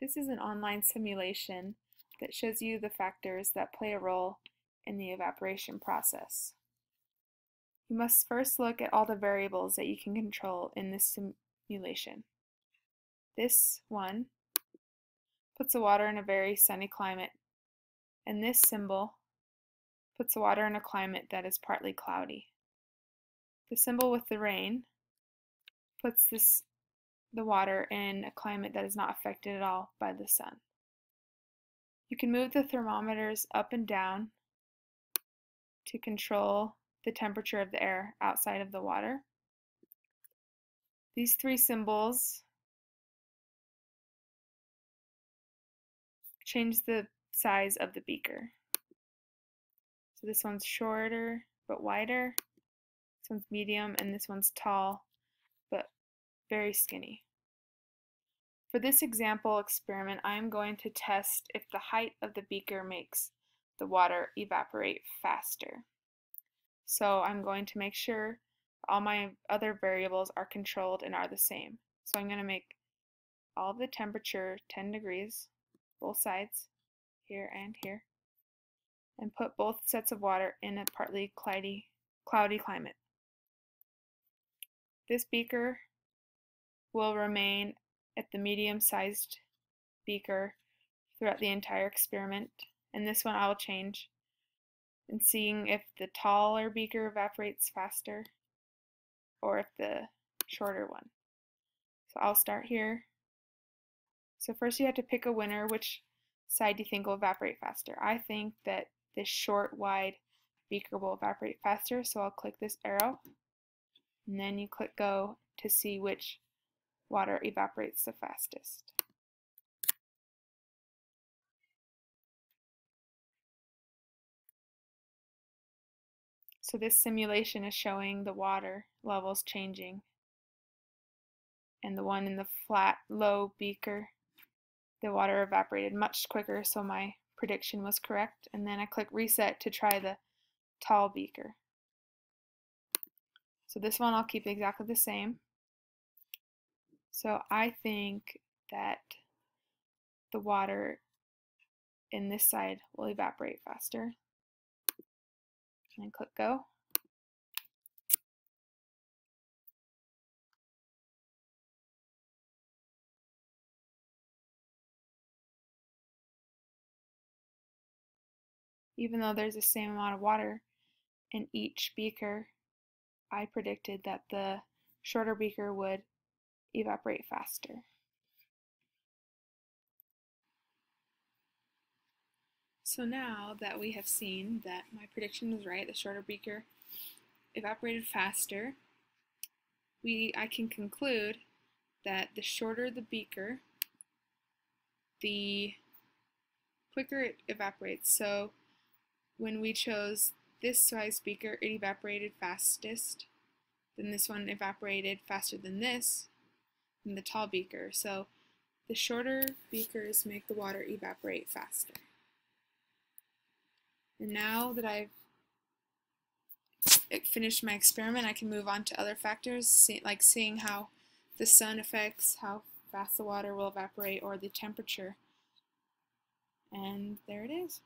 This is an online simulation that shows you the factors that play a role in the evaporation process. You must first look at all the variables that you can control in this simulation. This one puts the water in a very sunny climate, and this symbol puts the water in a climate that is partly cloudy. The symbol with the rain puts the water in a climate that is not affected at all by the sun. You can move the thermometers up and down to control the temperature of the air outside of the water. These three symbols change the size of the beaker. So this one's shorter but wider, this one's medium, and this one's tall but very skinny. For this example experiment, I'm going to test if the height of the beaker makes the water evaporate faster. So I'm going to make sure all my other variables are controlled and are the same. So I'm going to make all the temperature 10 degrees, both sides, here and here, and put both sets of water in a partly cloudy climate. This beaker will remain at the medium-sized beaker throughout the entire experiment, and this one I will change and seeing if the taller beaker evaporates faster or if the shorter one. So I'll start here. So first you have to pick a winner, which side do you think will evaporate faster. I think that this short, wide beaker will evaporate faster, so I'll click this arrow, and then you click go to see which water evaporates the fastest. So this simulation is showing the water levels changing, and the one in the flat, low beaker, the water evaporated much quicker, so my prediction was correct. And then I click reset to try the tall beaker. So this one I'll keep exactly the same. So I think that the water in this side will evaporate faster. And click go. Even though there's the same amount of water in each beaker, I predicted that the shorter beaker would evaporate faster. So now that we have seen that my prediction was right, the shorter beaker evaporated faster, I can conclude that the shorter the beaker, the quicker it evaporates. So when we chose this size beaker, it evaporated fastest. Then this one evaporated faster than this, and the tall beaker. So the shorter beakers make the water evaporate faster. And now that I've finished my experiment, I can move on to other factors, like seeing how the sun affects how fast the water will evaporate or the temperature. And there it is.